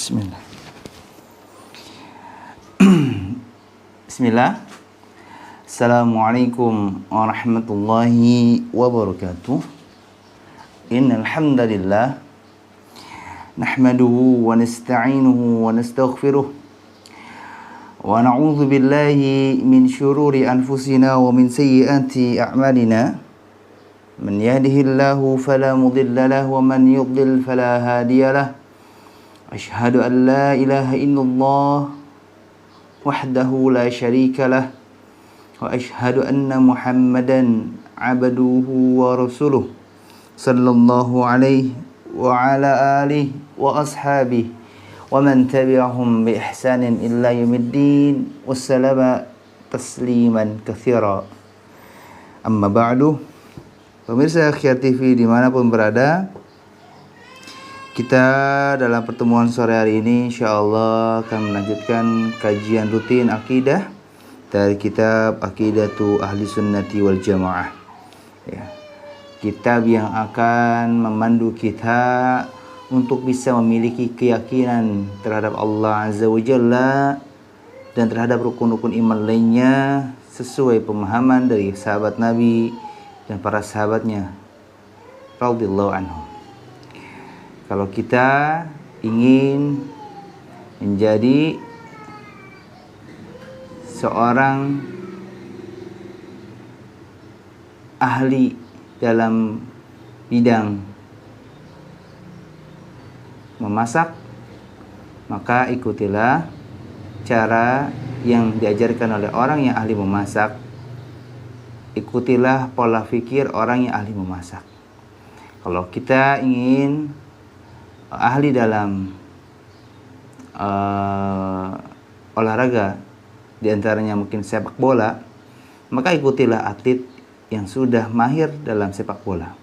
Bismillah. Bismillah. Assalamualaikum warahmatullahi wabarakatuh. Innal hamdalillah nahmaduhu wa nasta'inuhu wa nastaghfiruh wa na'udzu billahi min syururi anfusina wa min sayyiati a'malina. Man yahdihillahu fala mudilla lahu wa man yudlil fala hadiya lahu. Asyhadu an la ilaha illallah wahdahu la syarika lah wa asyhadu anna Muhammadan abduhu wa rasuluh sallallahu alaihi wa ala alihi wa ashabihi wa man tabi'ahum bi ihsanin illa yaumiddin wassalamu tasliman katsira. Amma ba'du. Pemirsa Akhyar TV dimanapun berada, kita dalam pertemuan sore hari ini insyaallah akan melanjutkan kajian rutin akidah dari kitab Aqidatu Ahli Sunnati wal Jamaah. Ya. Kitab yang akan memandu kita untuk bisa memiliki keyakinan terhadap Allah Azza wa Jalla dan terhadap rukun-rukun iman lainnya sesuai pemahaman dari sahabat Nabi dan para sahabatnya radhiyallahu anhum. Kalau kita ingin menjadi seorang ahli dalam bidang memasak, maka ikutilah cara yang diajarkan oleh orang yang ahli memasak. Ikutilah pola pikir orang yang ahli memasak. Kalau kita ingin ahli dalam olahraga, diantaranya mungkin sepak bola, maka ikutilah atlet yang sudah mahir dalam sepak bola.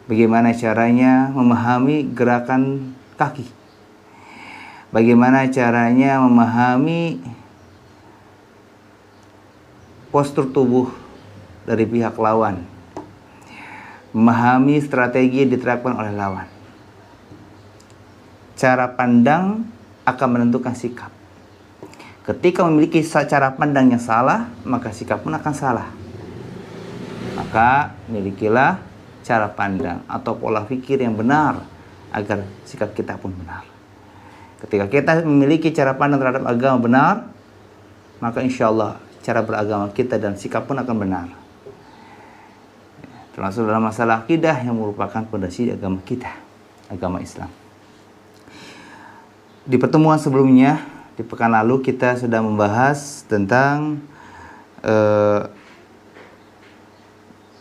Bagaimana caranya memahami gerakan kaki, bagaimana caranya memahami postur tubuh dari pihak lawan, memahami strategi yang diterapkan oleh lawan. Cara pandang akan menentukan sikap. Ketika memiliki cara pandang yang salah, maka sikap pun akan salah. Maka milikilah cara pandang atau pola pikir yang benar agar sikap kita pun benar. Ketika kita memiliki cara pandang terhadap agama benar, maka insya Allah cara beragama kita dan sikap pun akan benar. Termasuk dalam masalah akidah yang merupakan fondasi agama kita, agama Islam. Di pertemuan sebelumnya, di pekan lalu kita sudah membahas tentang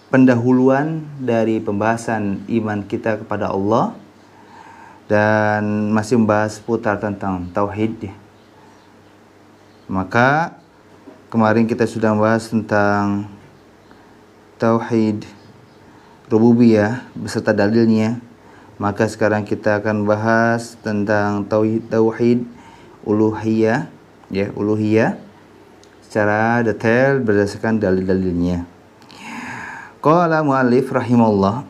pendahuluan dari pembahasan iman kita kepada Allah dan masih membahas seputar tentang tauhid. Maka kemarin kita sudah membahas tentang tauhid rububiyah beserta dalilnya. Maka sekarang kita akan bahas tentang tauhid uluhiyah, ya, uluhiyah secara detail berdasarkan dalil-dalilnya. Qala muallif rahimahullah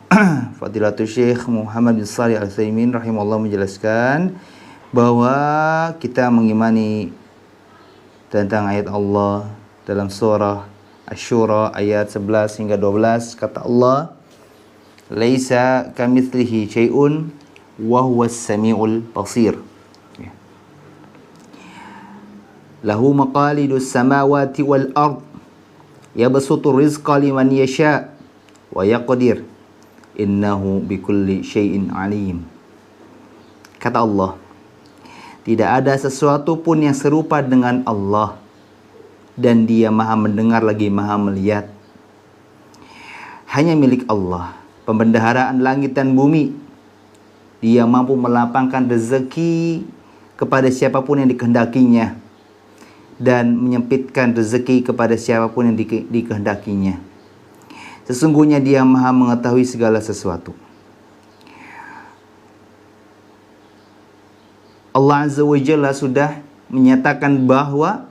Fadilatul Syekh Muhammad bin Shalih Al-Utsaimin rahimahullah menjelaskan bahwa kita mengimani tentang ayat Allah dalam surah Asy-Syura ayat 11 hingga 12, kata Allah, laisa kamitslihi syai'un wa huwas samiul basir. Lahu maqalidus samawati wal ard yabsutu rizqa liman yasha wa yaqdir innahu bikulli syai'in alim. Kata Allah, tidak ada sesuatu pun yang serupa dengan Allah, dan Dia Maha mendengar lagi Maha melihat. Hanya milik Allah pembendaharaan langit dan bumi. Dia mampu melapangkan rezeki kepada siapapun yang dikehendakinya dan menyempitkan rezeki kepada siapapun yang dikehendakinya. Sesungguhnya Dia Maha mengetahui segala sesuatu. Allah Azza wa Jalla sudah menyatakan bahwa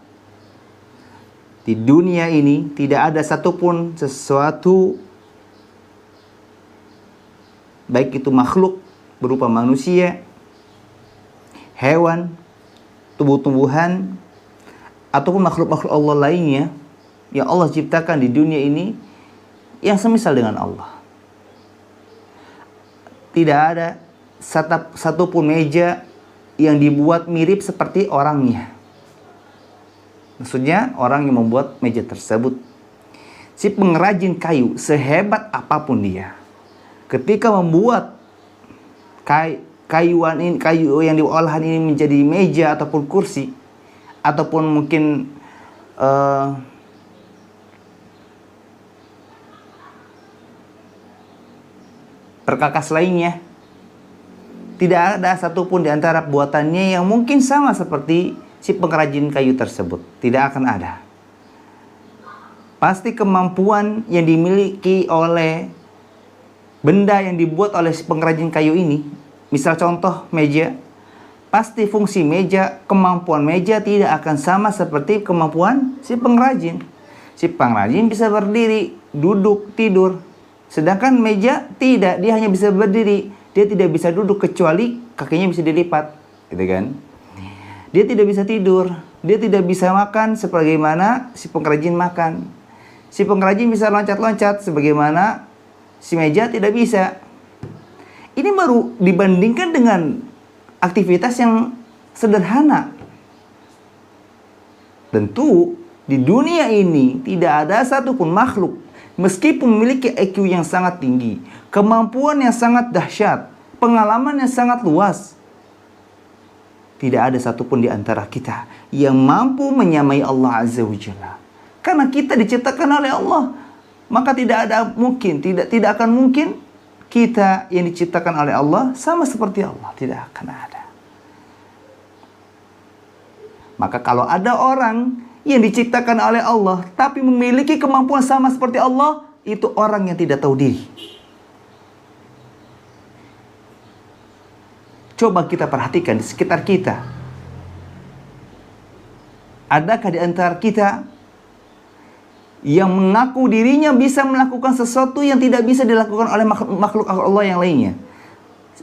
di dunia ini tidak ada satupun sesuatu, baik itu makhluk berupa manusia hewan, tumbuh-tumbuhan, ataupun makhluk-makhluk Allah lainnya yang Allah ciptakan di dunia ini yang semisal dengan Allah. Tidak ada satupun meja yang dibuat mirip seperti orangnya. Maksudnya orang yang membuat meja tersebut. Si pengrajin kayu, sehebat apapun dia, ketika membuat kayu yang diolahan ini menjadi meja ataupun kursi, ataupun mungkin perkakas lainnya, tidak ada satupun di antara buatannya yang mungkin sama seperti si pengrajin kayu tersebut. Tidak akan ada. Pasti kemampuan yang dimiliki oleh benda yang dibuat oleh si pengrajin kayu ini, misal contoh meja, pasti fungsi meja, kemampuan meja tidak akan sama seperti kemampuan si pengrajin. Si pengrajin bisa berdiri, duduk, tidur. Sedangkan meja tidak, dia hanya bisa berdiri, dia tidak bisa duduk kecuali kakinya bisa dilipat, gitu kan? Dia tidak bisa tidur, dia tidak bisa makan sebagaimana si pengrajin makan. Si pengrajin bisa loncat-loncat sebagaimana si meja tidak bisa. Ini baru dibandingkan dengan aktivitas yang sederhana. Tentu di dunia ini tidak ada satupun makhluk, meskipun memiliki IQ yang sangat tinggi, kemampuan yang sangat dahsyat, pengalaman yang sangat luas, tidak ada satupun di antara kita yang mampu menyamai Allah Azza wa Jalla. Karena kita diciptakan oleh Allah, maka tidak akan mungkin kita yang diciptakan oleh Allah sama seperti Allah. Tidak akan ada. Maka kalau ada orang yang diciptakan oleh Allah tapi memiliki kemampuan sama seperti Allah, itu orang yang tidak tahu diri. Coba kita perhatikan di sekitar kita. Adakah di antara kita yang mengaku dirinya bisa melakukan sesuatu yang tidak bisa dilakukan oleh makhluk Allah yang lainnya?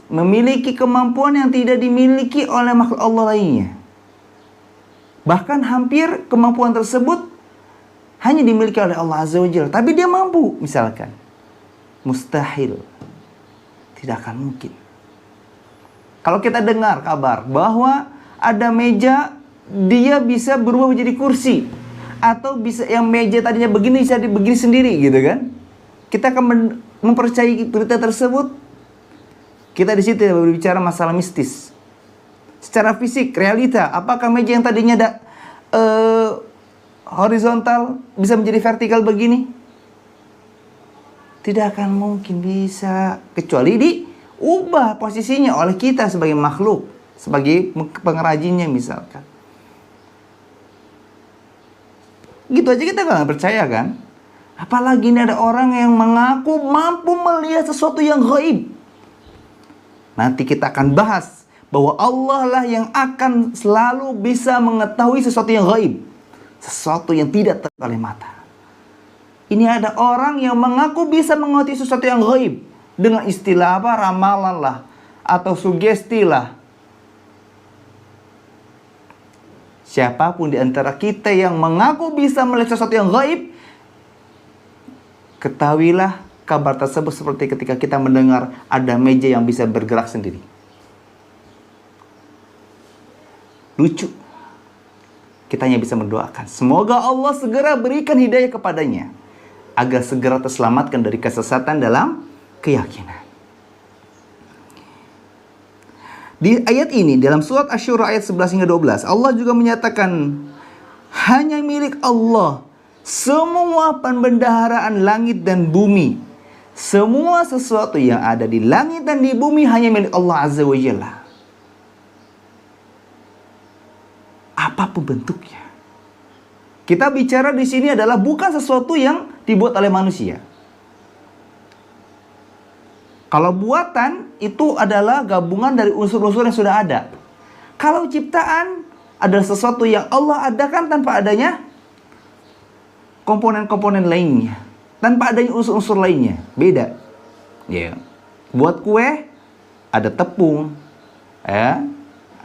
Memiliki kemampuan yang tidak dimiliki oleh makhluk Allah lainnya. Bahkan hampir kemampuan tersebut hanya dimiliki oleh Allah Azza wa Jalla, tapi dia mampu misalkan. Mustahil. Tidak akan mungkin. Kalau kita dengar kabar bahwa ada meja, dia bisa berubah menjadi kursi, atau bisa yang meja tadinya begini bisa begini sendiri, gitu kan? Kita akan mempercayai berita tersebut. Kita di situ berbicara masalah mistis. Secara fisik, realita, apakah meja yang tadinya horizontal bisa menjadi vertikal begini? Tidak akan mungkin bisa, kecuali diubah posisinya oleh kita sebagai makhluk, sebagai pengrajinnya misalkan. Gitu aja kita nggak percaya kan? Apalagi ini ada orang yang mengaku mampu melihat sesuatu yang gaib. Nanti kita akan bahas bahwa Allah lah yang akan selalu bisa mengetahui sesuatu yang gaib, sesuatu yang tidak terlihat oleh mata. Ini ada orang yang mengaku bisa mengetahui sesuatu yang gaib dengan istilah apa? Ramalan lah, atau sugesti lah. Siapapun di antara kita yang mengaku bisa melihat sesuatu yang gaib, ketahuilah kabar tersebut seperti ketika kita mendengar ada meja yang bisa bergerak sendiri. Lucu. Kita hanya bisa mendoakan, semoga Allah segera berikan hidayah kepadanya, agar segera terselamatkan dari kesesatan dalam keyakinan. Di ayat ini, dalam surat Asy-Syura ayat 11 hingga 12, Allah juga menyatakan, hanya milik Allah semua pembendaharaan langit dan bumi. Semua sesuatu yang ada di langit dan di bumi hanya milik Allah Azza wa Jalla. Apapun bentuknya. Kita bicara di sini adalah bukan sesuatu yang dibuat oleh manusia. Kalau buatan itu adalah gabungan dari unsur-unsur yang sudah ada. Kalau ciptaan adalah sesuatu yang Allah adakan tanpa adanya komponen-komponen lainnya, tanpa adanya unsur-unsur lainnya. Beda. Ya. Buat kue ada tepung, ya.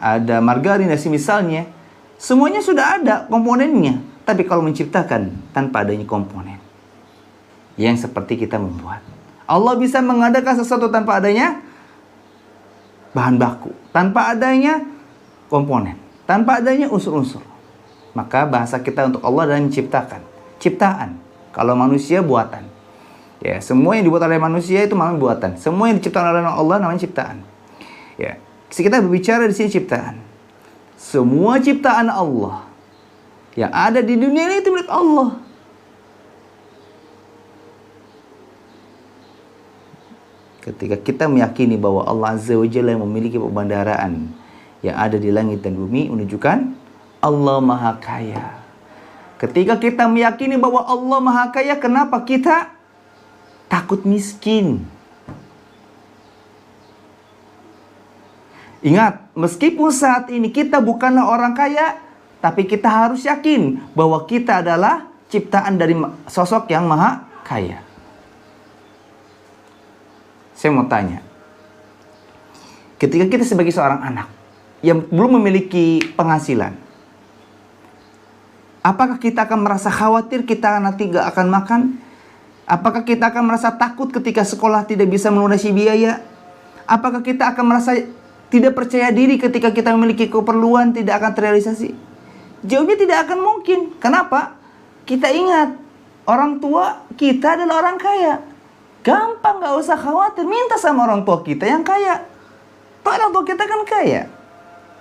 ada margarin dan misalnya, semuanya sudah ada komponennya. Tapi kalau menciptakan tanpa adanya komponen yang seperti kita membuat, Allah bisa mengadakan sesuatu tanpa adanya bahan baku, tanpa adanya komponen, tanpa adanya unsur-unsur. Maka bahasa kita untuk Allah adalah menciptakan, ciptaan. Kalau manusia buatan. Ya, semua yang dibuat oleh manusia itu namanya buatan. Semua yang diciptakan oleh Allah namanya ciptaan. Ya, kita berbicara di sini ciptaan. Semua ciptaan Allah yang ada di dunia ini itu milik Allah. Ketika kita meyakini bahwa Allah Azza wa Jalla yang memiliki perbendaharaan yang ada di langit dan bumi, menunjukkan Allah Maha Kaya. Ketika kita meyakini bahwa Allah Maha Kaya, kenapa kita takut miskin? Ingat, meskipun saat ini kita bukanlah orang kaya, tapi kita harus yakin bahwa kita adalah ciptaan dari sosok yang Maha Kaya. Saya mau tanya, ketika kita sebagai seorang anak yang belum memiliki penghasilan, apakah kita akan merasa khawatir kita nanti gak akan makan? Apakah kita akan merasa takut ketika sekolah tidak bisa melunasi biaya? Apakah kita akan merasa tidak percaya diri ketika kita memiliki keperluan tidak akan terrealisasi? Jawabnya tidak akan mungkin. Kenapa? Kita ingat, orang tua kita adalah orang kaya. Gampang, gak usah khawatir. Minta sama orang tua kita yang kaya. Toh orang tua kita kan kaya.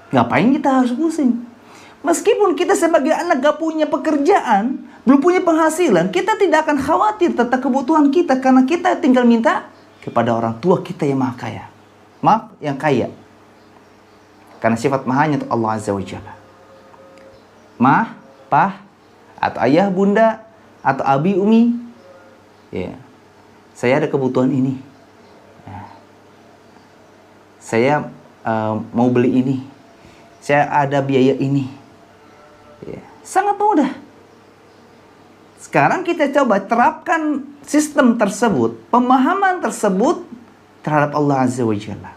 Ngapain kita harus pusing? Meskipun kita sebagai anak gak punya pekerjaan, belum punya penghasilan, kita tidak akan khawatir tentang kebutuhan kita, karena kita tinggal minta kepada orang tua kita yang Maha Kaya. Maaf, yang kaya. Karena sifat mahanya untuk Allah Azza wa Jalla. Mah, pah, atau ayah, bunda, atau abi, umi. Ya. Saya ada kebutuhan ini. Ya. Saya mau beli ini. Saya ada biaya ini. Ya. Sangat mudah. Sekarang kita coba terapkan sistem tersebut, pemahaman tersebut terhadap Allah Azza wa Jalla.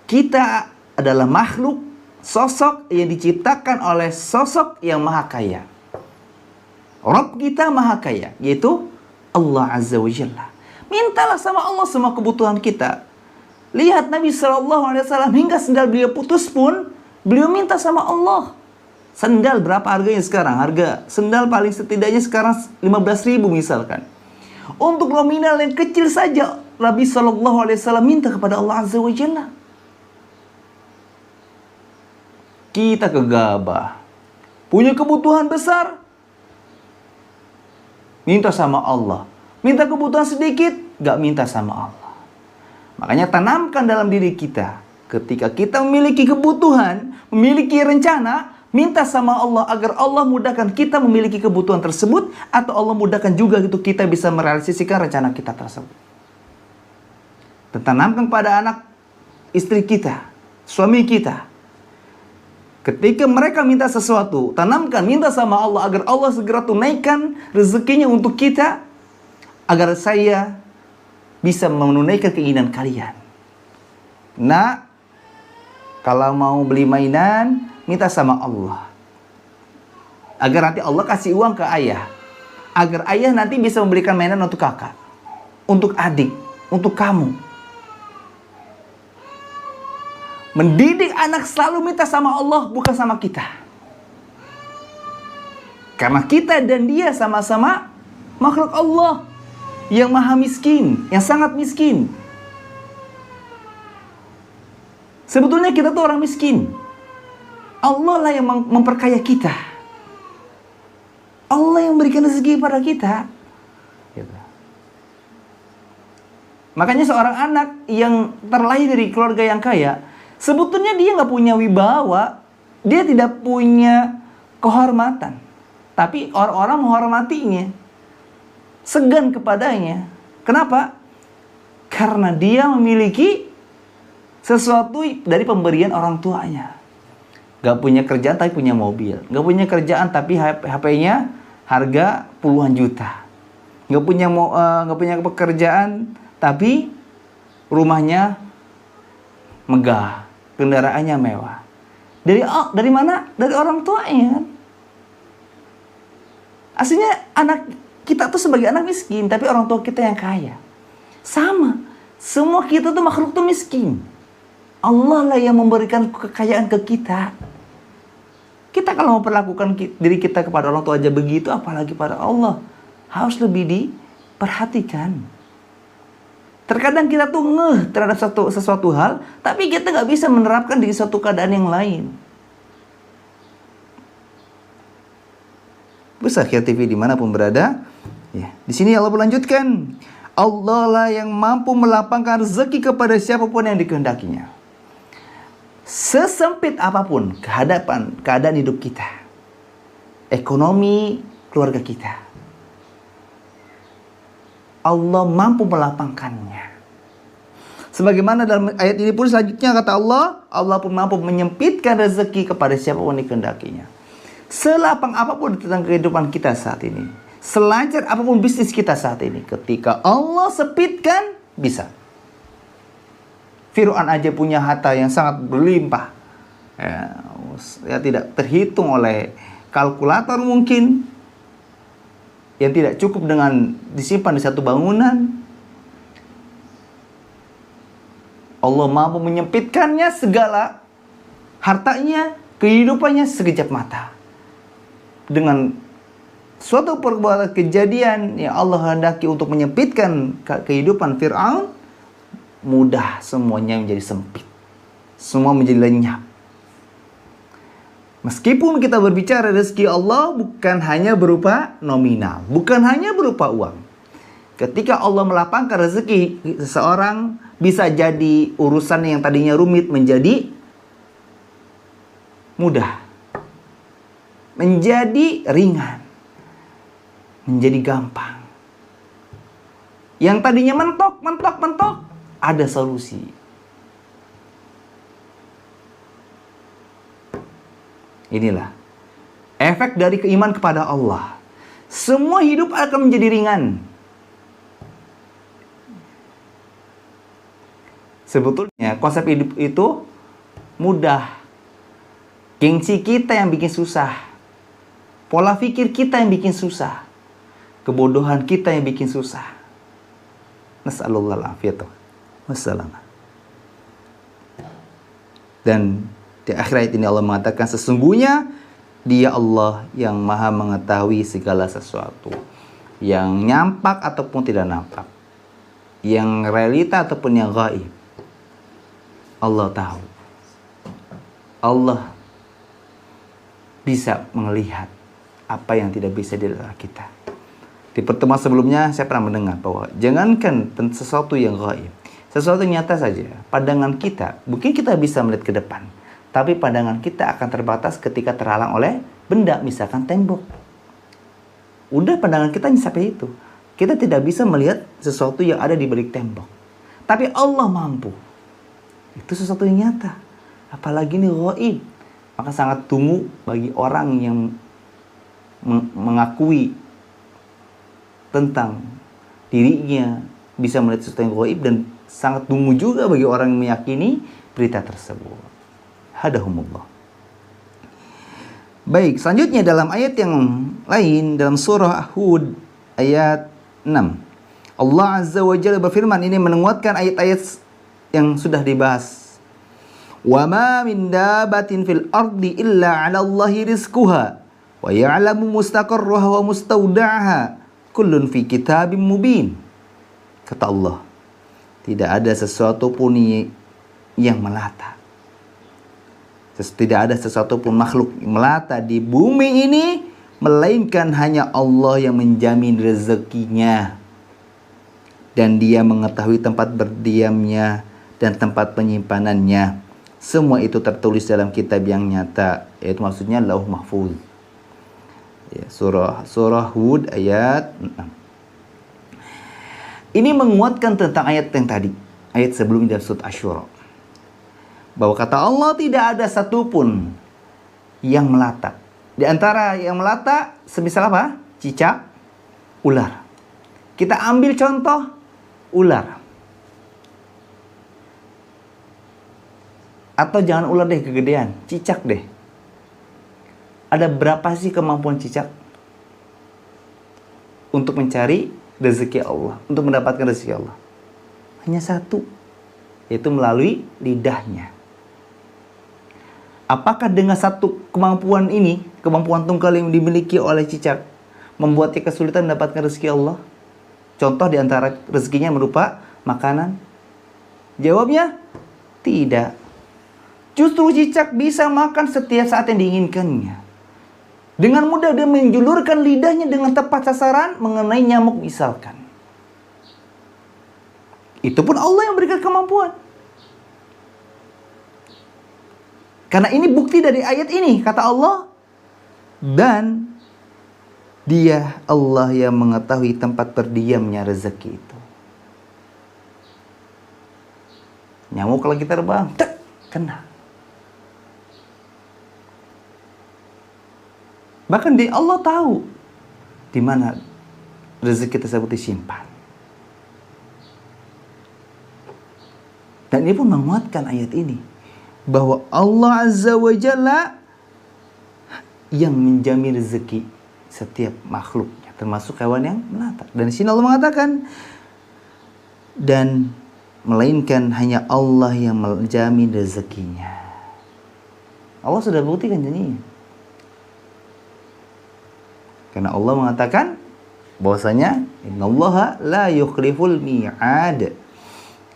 Kita adalah makhluk, sosok yang diciptakan oleh sosok yang Maha Kaya. Rabb kita Maha Kaya, yaitu Allah Azza wa Jalla. Mintalah sama Allah semua kebutuhan kita. Lihat Nabi SAW, hingga sendal beliau putus pun beliau minta sama Allah. Sendal berapa harganya sekarang? Harga sendal paling setidaknya sekarang 15.000 misalkan. Untuk nominal yang kecil saja Nabi SAW minta kepada Allah Azza wa Jalla. Kita gegabah, punya kebutuhan besar, minta sama Allah. Minta kebutuhan sedikit, gak minta sama Allah. Makanya tanamkan dalam diri kita, ketika kita memiliki kebutuhan, memiliki rencana, minta sama Allah agar Allah mudahkan kita memiliki kebutuhan tersebut, atau Allah mudahkan juga gitu kita bisa merealisasikan rencana kita tersebut. Dan tanamkan pada anak istri kita, suami kita. Ketika mereka minta sesuatu, tanamkan, minta sama Allah agar Allah segera tunaikan rezekinya untuk kita, agar saya bisa menunaikan keinginan kalian. Nah, kalau mau beli mainan, minta sama Allah agar nanti Allah kasih uang ke ayah, agar ayah nanti bisa memberikan mainan untuk kakak, untuk adik, untuk kamu. Mendidik anak selalu minta sama Allah, bukan sama kita. Karena kita dan dia sama-sama makhluk Allah yang maha miskin, yang sangat miskin. Sebetulnya kita tuh orang miskin. Allah lah yang memperkaya kita. Allah yang memberikan rezeki pada kita. Gitu. Makanya seorang anak yang terlahir dari keluarga yang kaya, sebetulnya dia nggak punya wibawa, dia tidak punya kehormatan. Tapi orang-orang menghormatinya, segan kepadanya. Kenapa? Karena dia memiliki sesuatu dari pemberian orang tuanya. Gak punya kerjaan tapi punya mobil. Gak punya kerjaan tapi HP-nya harga puluhan juta. Gak punya pekerjaan tapi rumahnya megah, kendaraannya mewah. Dari mana? Dari orang tuanya kan. Aslinya anak kita tuh sebagai anak miskin, tapi orang tua kita yang kaya. Sama. Semua kita tuh makhluk tuh miskin. Allah lah yang memberikan kekayaan ke kita. Kita kalau memperlakukan diri kita kepada orang tua aja begitu, apalagi pada Allah. Harus lebih diperhatikan. Terkadang kita tuh ngeh terhadap sesuatu hal, tapi kita nggak bisa menerapkan di suatu keadaan yang lain. Besar TV dimanapun berada. Ya, di sini Allah melanjutkan, Allah lah yang mampu melapangkan rezeki kepada siapapun yang dikehendakinya. Sesempit apapun keadaan hidup kita, ekonomi keluarga kita, Allah mampu melapangkannya. Sebagaimana dalam ayat ini pun selanjutnya kata Allah, Allah pun mampu menyempitkan rezeki kepada siapapun yang dikehendakinya. Selapang apapun tentang kehidupan kita saat ini, selancar apapun bisnis kita saat ini, ketika Allah sempitkan, bisa. Fir'aun aja punya harta yang sangat berlimpah, ya tidak terhitung oleh kalkulator mungkin, yang tidak cukup dengan disimpan di satu bangunan. Allah mampu menyempitkannya segala hartanya, kehidupannya sekejap mata. Dengan suatu perbuatan kejadian yang Allah hendaki untuk menyempitkan kehidupan Fir'aun, mudah semuanya menjadi sempit. Semua menjadi lenyap. Meskipun kita berbicara rezeki Allah bukan hanya berupa nominal, bukan hanya berupa uang. Ketika Allah melapangkan rezeki seseorang, bisa jadi urusan yang tadinya rumit menjadi mudah, menjadi ringan, menjadi gampang. Yang tadinya mentok, ada solusi. Inilah efek dari keimanan kepada Allah. Semua hidup akan menjadi ringan. Sebetulnya konsep hidup itu mudah. Gengsi kita yang bikin susah. Pola pikir kita yang bikin susah. Kebodohan kita yang bikin susah. Nas'alullah al-afiyatu wassalamah. Dan di akhir ayat ini Allah mengatakan, sesungguhnya Dia Allah yang maha mengetahui segala sesuatu, yang nyampak ataupun tidak nampak, yang realita ataupun yang gaib. Allah tahu. Allah bisa melihat apa yang tidak bisa dilihat kita. Di pertemuan sebelumnya saya pernah mendengar bahwa jangankan sesuatu yang gaib, sesuatu yang nyata saja, pandangan kita, mungkin kita bisa melihat ke depan, tapi pandangan kita akan terbatas ketika terhalang oleh benda, misalkan tembok. Udah pandangan kita sampai itu. Kita tidak bisa melihat sesuatu yang ada di balik tembok. Tapi Allah mampu. Itu sesuatu yang nyata. Apalagi ini gaib. Maka sangat tunggu bagi orang yang mengakui tentang dirinya bisa melihat sesuatu yang gaib, dan sangat tunggu juga bagi orang yang meyakini berita tersebut. Hadahumullah. Baik, selanjutnya dalam ayat yang lain dalam surah Hud ayat 6. Allah Azza wa Jalla berfirman, ini menguatkan ayat-ayat yang sudah dibahas. Wa ma min dabatin fil ardi illa 'ala Allahi rizquha wa ya'lamu mustaqarraha wa mustawda'aha kullun fi kitabim mubin. Kata Allah, tidak ada sesuatu pun yang melata. Tidak ada sesuatu pun makhluk melata di bumi ini, melainkan hanya Allah yang menjamin rezekinya. Dan Dia mengetahui tempat berdiamnya dan tempat penyimpanannya. Semua itu tertulis dalam kitab yang nyata, yaitu maksudnya Lauh Mahfuz. Ya, surah Hud ayat 6. Ini menguatkan tentang ayat yang tadi, ayat sebelumnya dari surah Asy-Syura, bahwa kata Allah tidak ada satupun yang melata. Di antara yang melata semisal apa? Cicak, ular. Kita ambil contoh ular. Atau jangan ular deh kegedean, cicak deh. Ada berapa sih kemampuan cicak untuk mencari rezeki Allah, untuk mendapatkan rezeki Allah? Hanya satu, yaitu melalui lidahnya. Apakah dengan satu kemampuan ini, kemampuan tunggal yang dimiliki oleh cicak, membuatnya kesulitan mendapatkan rezeki Allah? Contoh di antara rezekinya berupa makanan? Jawabnya, tidak. Justru cicak bisa makan setiap saat yang diinginkannya. Dengan mudah dia menjulurkan lidahnya dengan tepat sasaran mengenai nyamuk misalkan. Itu pun Allah yang berikan kemampuan. Karena ini bukti dari ayat ini, kata Allah. Dan Dia Allah yang mengetahui tempat berdiamnya rezeki itu. Nyamuk kalau kita terbang, kena. Bahkan Allah tahu di mana rezeki tersebut disimpan. Dan ini pun menguatkan ayat ini, bahwa Allah Azza wa Jalla yang menjamin rezeki setiap makhluknya, termasuk hewan yang melata. Dan di sini Allah mengatakan, dan melainkan hanya Allah yang menjamin rezekinya. Allah sudah buktikan janjinya. Karena Allah mengatakan bahwasanya innallaha la yukhliful mi'ad.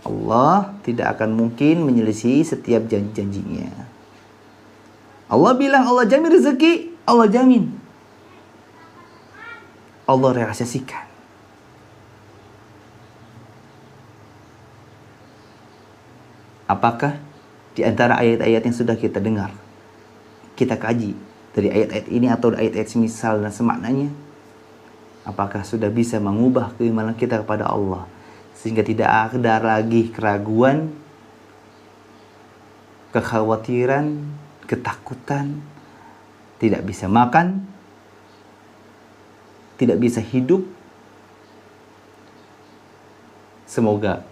Allah tidak akan mungkin menyelisihi setiap janji-janjinya. Allah bilang Allah jamin rezeki, Allah jamin. Allah realisasikan. Apakah di antara ayat-ayat yang sudah kita dengar, kita kaji dari ayat-ayat ini atau ayat-ayat semisal dan semaknanya, apakah sudah bisa mengubah keimanan kita kepada Allah sehingga tidak ada lagi keraguan, kekhawatiran, ketakutan, tidak bisa makan, tidak bisa hidup? Semoga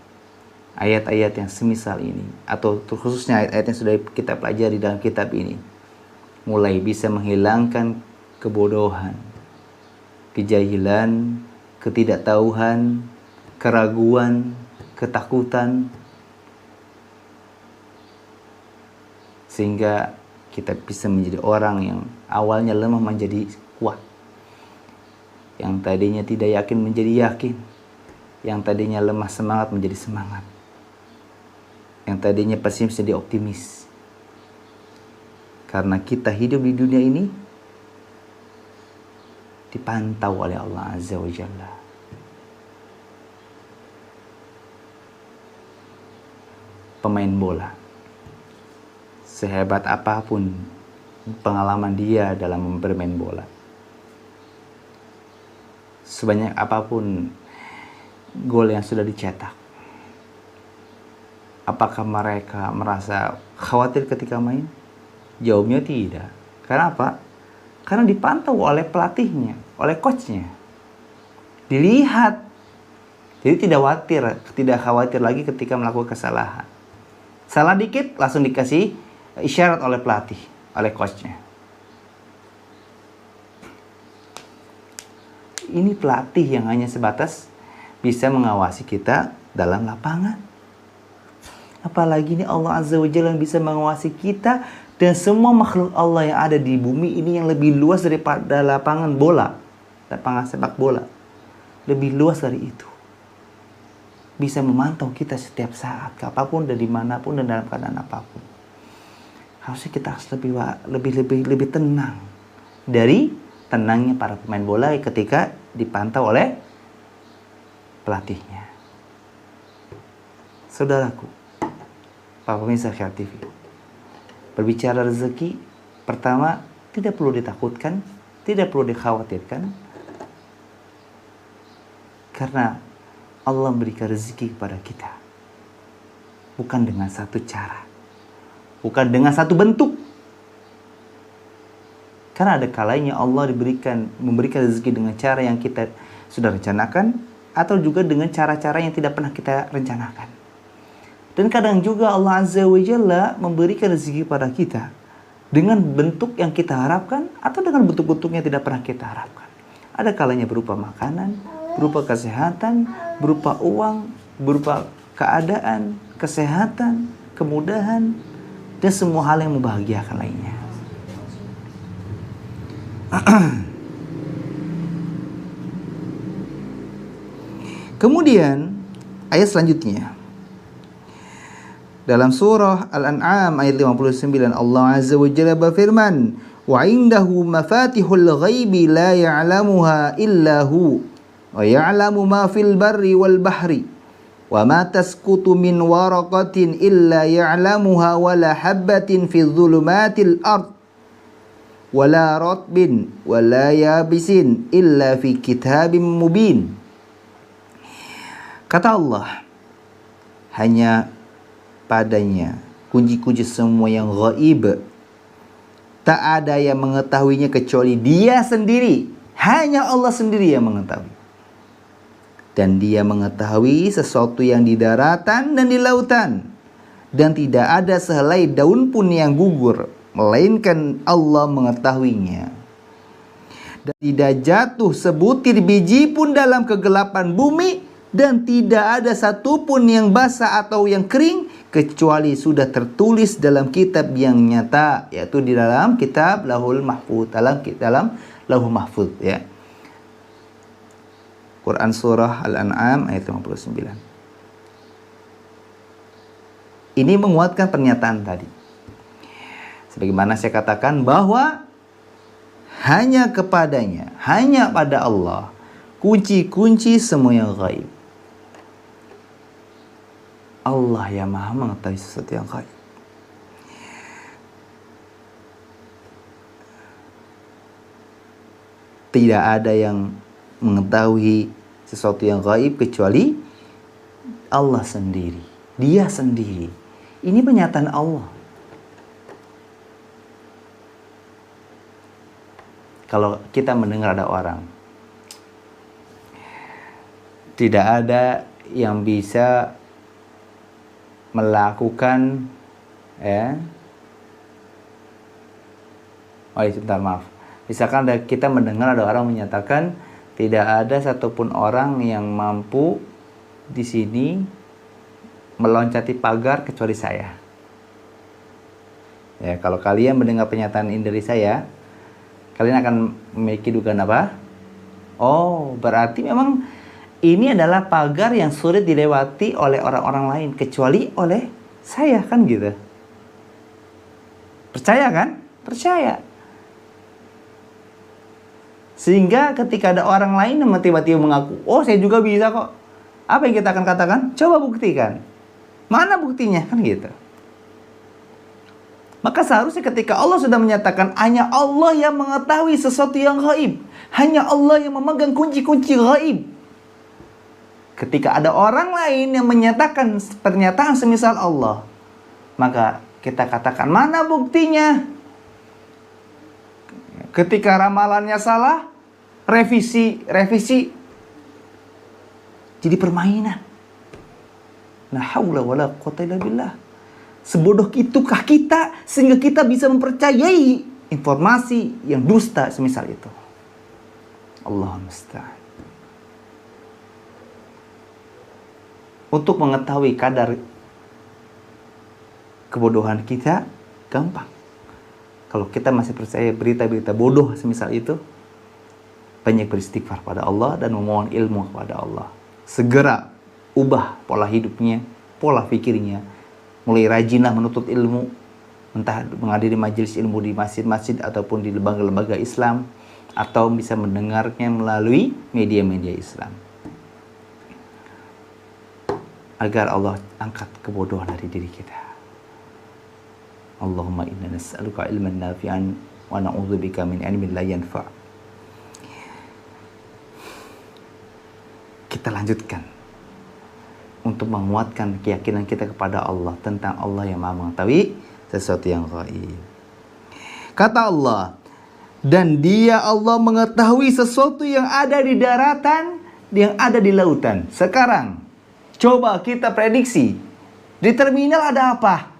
ayat-ayat yang semisal ini, atau khususnya ayat-ayat yang sudah kita pelajari dalam kitab ini, mulai bisa menghilangkan kebodohan, kejahilan, ketidaktahuan, keraguan, ketakutan, sehingga kita bisa menjadi orang yang awalnya lemah menjadi kuat, yang tadinya tidak yakin menjadi yakin, yang tadinya lemah semangat menjadi semangat, yang tadinya pesimis jadi optimis. Karena kita hidup di dunia ini dipantau oleh Allah Azza wa Jalla. Pemain bola, sehebat apapun pengalaman dia dalam bermain bola, sebanyak apapun gol yang sudah dicetak, apakah mereka merasa khawatir ketika main? Jawabnya tidak. Karena apa? Karena dipantau oleh pelatihnya, oleh coachnya, dilihat. Jadi tidak khawatir lagi ketika melakukan kesalahan. Salah dikit langsung dikasih isyarat oleh pelatih, oleh coachnya. Ini pelatih yang hanya sebatas bisa mengawasi kita dalam lapangan. Apalagi ini Allah Azza wa Jalla yang bisa mengawasi kita dan semua makhluk Allah yang ada di bumi ini yang lebih luas daripada lapangan bola, lapangan sepak bola. Lebih luas dari itu. Bisa memantau kita setiap saat, kapanpun dan dimanapun dan dalam keadaan apapun. Harusnya kita harus lebih tenang dari tenangnya para pemain bola ketika dipantau oleh pelatihnya. Saudaraku, para pemirsa Khair TV, berbicara rezeki, pertama tidak perlu ditakutkan, tidak perlu dikhawatirkan, karena Allah memberikan rezeki kepada kita bukan dengan satu cara, bukan dengan satu bentuk. Karena ada kalanya Allah memberikan rezeki dengan cara yang kita sudah rencanakan, atau juga dengan cara-cara yang tidak pernah kita rencanakan. Dan kadang juga Allah Azza wa Jalla memberikan rezeki pada kita dengan bentuk yang kita harapkan atau dengan bentuk-bentuk yang tidak pernah kita harapkan. Ada kalanya berupa makanan, berupa kesehatan, berupa uang, berupa keadaan, kesehatan, kemudahan, dan semua hal yang membahagiakan lainnya. Kemudian ayat selanjutnya dalam surah Al-An'am ayat 59, Allah Azza wa Jalla berfirman, "Wa 'indahu mafatihul ghaibi la ya'lamuha illa hu wa ya'lamu ma fil barri wal bahri wa ma tasqutu min waraqatin illa ya'lamuha wa la habbatin fi dhulumatil ard wa la ratbin wa la yabisin illa fi kitabim mubin." Kata Allah, hanya padanya kunci-kunci semua yang ghaib. Tak ada yang mengetahuinya kecuali Dia sendiri. Hanya Allah sendiri yang mengetahui. Dan Dia mengetahui sesuatu yang di daratan dan di lautan. Dan tidak ada sehelai daun pun yang gugur, melainkan Allah mengetahuinya. Dan tidak jatuh sebutir biji pun dalam kegelapan bumi, dan tidak ada satupun yang basah atau yang kering kecuali sudah tertulis dalam kitab yang nyata, yaitu di dalam kitab Lauhul Mahfuz, dalam Lauhul Mahfuz, ya. Quran surah Al-An'am ayat 59. Ini menguatkan pernyataan tadi. Sebagaimana saya katakan bahwa hanya kepadanya, hanya pada Allah kunci-kunci semua yang gaib. Allah yang Maha mengetahui sesuatu yang gaib. Tidak ada yang mengetahui sesuatu yang gaib kecuali Allah sendiri. Dia sendiri. Ini pernyataan Allah. Kalau kita mendengar ada orang, tidak ada yang bisa melakukan, ya. Oh, sebentar, maaf. Misalkan kita mendengar ada orang menyatakan tidak ada satupun orang yang mampu di sini meloncati pagar kecuali saya. Ya, kalau kalian mendengar pernyataan ini dari saya, kalian akan memiliki dugaan apa? Oh, berarti memang ini adalah pagar yang sulit dilewati oleh orang-orang lain kecuali oleh saya, kan gitu. Percaya kan? Percaya. Sehingga ketika ada orang lain yang tiba-tiba mengaku, oh saya juga bisa kok, apa yang kita akan katakan? Coba buktikan. Mana buktinya? Kan gitu. Maka seharusnya ketika Allah sudah menyatakan hanya Allah yang mengetahui sesuatu yang gaib, hanya Allah yang memegang kunci-kunci gaib, ketika ada orang lain yang menyatakan pernyataan semisal Allah, maka kita katakan, mana buktinya? Ketika ramalannya salah, revisi jadi permainan. La haula wala quwwata illa billah. Sebodoh itukah kita sehingga kita bisa mempercayai informasi yang dusta semisal itu? Allahumma musta'an. Untuk mengetahui kadar kebodohan kita gampang. Kalau kita masih percaya berita-berita bodoh semisal itu, banyak beristighfar pada Allah dan memohon ilmu kepada Allah. Segera ubah pola hidupnya, pola pikirnya. Mulai rajinlah menuntut ilmu, entah menghadiri majelis ilmu di masjid-masjid ataupun di lembaga-lembaga Islam, atau bisa mendengarnya melalui media-media Islam. Agar Allah angkat kebodohan dari diri kita. Allahumma inna nas'aluka ilman nafi'an wa na'udzubika min ilmin la yanfa'. Kita lanjutkan untuk menguatkan keyakinan kita kepada Allah tentang Allah yang Maha mengetahui sesuatu yang gaib. Kata Allah, dan Dia Allah mengetahui sesuatu yang ada di daratan, yang ada di lautan. Sekarang coba kita prediksi, Di terminal ada apa?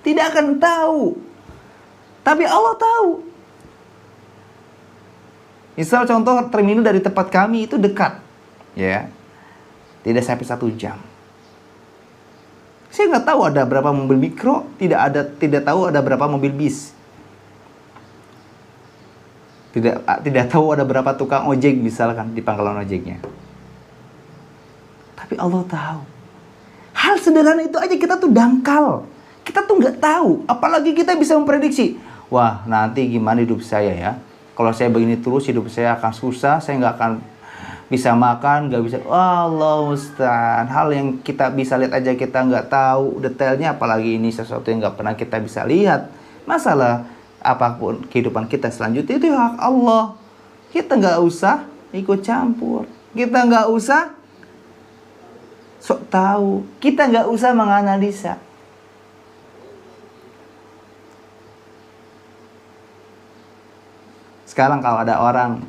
Tidak akan tahu. Tapi Allah tahu. Misal contoh terminal dari tempat kami itu dekat, ya, tidak sampai 1 jam. Saya nggak tahu ada berapa mobil mikro, tidak tahu ada berapa mobil bis, tidak tahu ada berapa tukang ojek misalkan di pangkalan ojeknya. Tapi Allah tahu. Hal sederhana itu aja kita tuh dangkal, kita tuh nggak tahu, apalagi kita bisa memprediksi. Wah, nanti gimana hidup saya ya? Kalau saya begini terus hidup saya akan susah, saya nggak akan bisa makan, nggak bisa. Allah musta'an. Hal yang kita bisa lihat aja kita nggak tahu detailnya, apalagi ini sesuatu yang nggak pernah kita bisa lihat. Masalah apapun kehidupan kita selanjutnya itu hak Allah. Kita nggak usah ikut campur. Kita nggak usah sok tahu. Kita nggak usah menganalisa. Sekarang kalau ada orang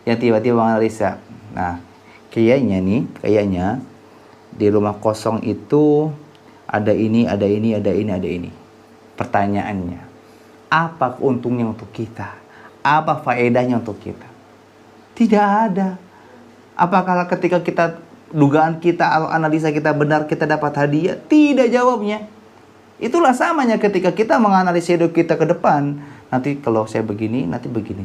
yang tiba-tiba menganalisa, nah kayaknya di rumah kosong itu ada ini, ada ini, ada ini, ada ini. Pertanyaannya, apa untungnya untuk kita? Apa faedahnya untuk kita? Tidak ada. Apakah ketika dugaan kita, analisa kita benar, kita dapat hadiah? Tidak jawabnya. Itulah samanya ketika kita menganalisa hidup kita ke depan. Nanti kalau saya begini, nanti begini.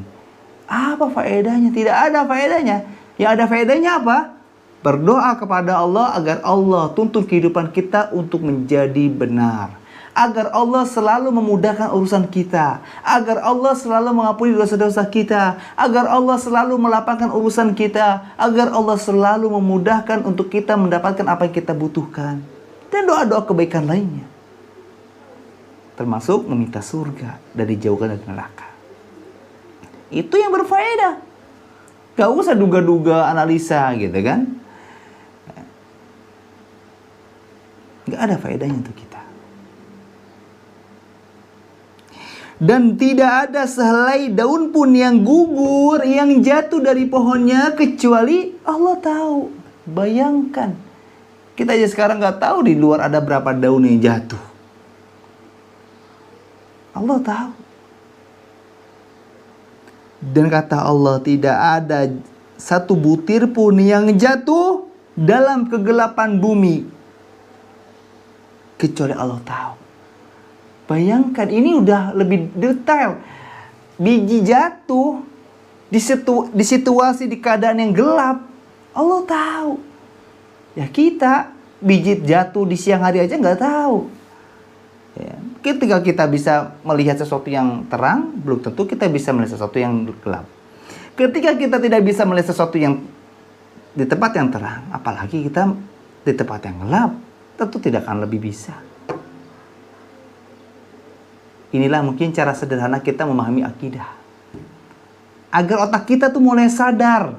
Apa faedahnya? Tidak ada faedahnya. Yang ada faedahnya apa? Berdoa kepada Allah agar Allah tuntun kehidupan kita untuk menjadi benar. Agar Allah selalu memudahkan urusan kita. Agar Allah selalu mengampuni dosa-dosa kita. Agar Allah selalu melapangkan urusan kita. Agar Allah selalu memudahkan untuk kita mendapatkan apa yang kita butuhkan. Dan doa-doa kebaikan lainnya. Termasuk meminta surga dan dijauhkan dari neraka. Itu yang berfaedah. Gak usah duga-duga analisa gitu kan. Gak ada faedahnya untuk kita. Dan tidak ada sehelai daun pun yang gugur, yang jatuh dari pohonnya, kecuali Allah tahu. Bayangkan, kita aja sekarang gak tahu di luar ada berapa daun yang jatuh. Allah tahu. Dan kata Allah, tidak ada satu butir pun yang jatuh dalam kegelapan bumi kecuali Allah tahu. Bayangkan, ini udah lebih detail. Biji jatuh di situasi, di keadaan yang gelap, Allah tahu. Ya kita, biji jatuh di siang hari aja nggak tahu. Ya. Ketika kita bisa melihat sesuatu yang terang, belum tentu kita bisa melihat sesuatu yang gelap. Ketika kita tidak bisa melihat sesuatu yang di tempat yang terang, apalagi kita di tempat yang gelap, tentu tidak akan lebih bisa. Inilah mungkin cara sederhana kita memahami akidah. Agar otak kita tuh mulai sadar.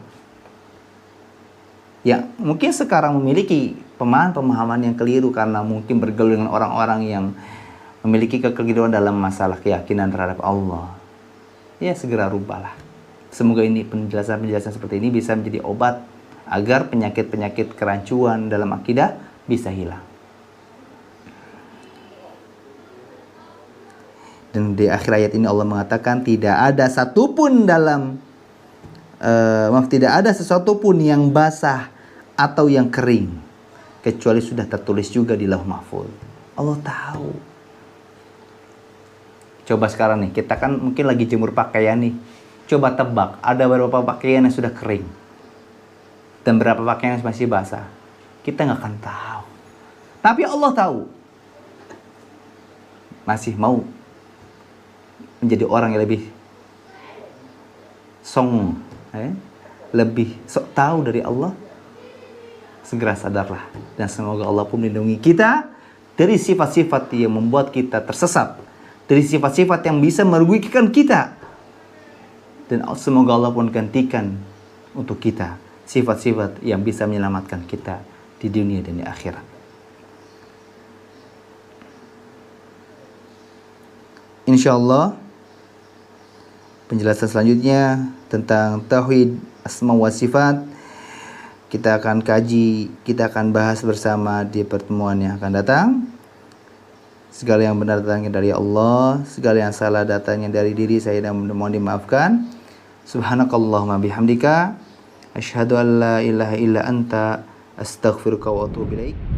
Ya, mungkin sekarang memiliki pemahaman yang keliru karena mungkin bergaul dengan orang-orang yang memiliki kekeliruan dalam masalah keyakinan terhadap Allah. Ya, segera rubahlah. Semoga ini penjelasan-penjelasan seperti ini bisa menjadi obat agar penyakit-penyakit kerancuan dalam akidah bisa hilang. Dan di akhir ayat ini Allah mengatakan tidak ada satupun tidak ada sesuatu pun yang basah atau yang kering kecuali sudah tertulis juga di Lauh Mahfuz. Allah tahu. Coba sekarang nih, kita kan mungkin lagi jemur pakaian nih. Coba tebak, ada berapa pakaian yang sudah kering dan berapa pakaian yang masih basah. Kita nggak akan tahu. Tapi Allah tahu. Masih mau menjadi orang yang lebih song, lebih sok tahu dari Allah? Segera sadarlah. Dan semoga Allah pun melindungi kita dari sifat-sifat yang membuat kita tersesat, dari sifat-sifat yang bisa merugikan kita. Dan semoga Allah pun gantikan untuk kita sifat-sifat yang bisa menyelamatkan kita di dunia dan di akhirat. InsyaAllah penjelasan selanjutnya tentang tauhid asma wa sifat kita akan kaji, kita akan bahas bersama di pertemuan yang akan datang. Segala yang benar datangnya dari Allah, segala yang salah datangnya dari diri saya dan mohon dimaafkan. Subhanakallahumma bihamdika asyhadu an la ilaha illa anta astaghfiruka wa atubu ilaik.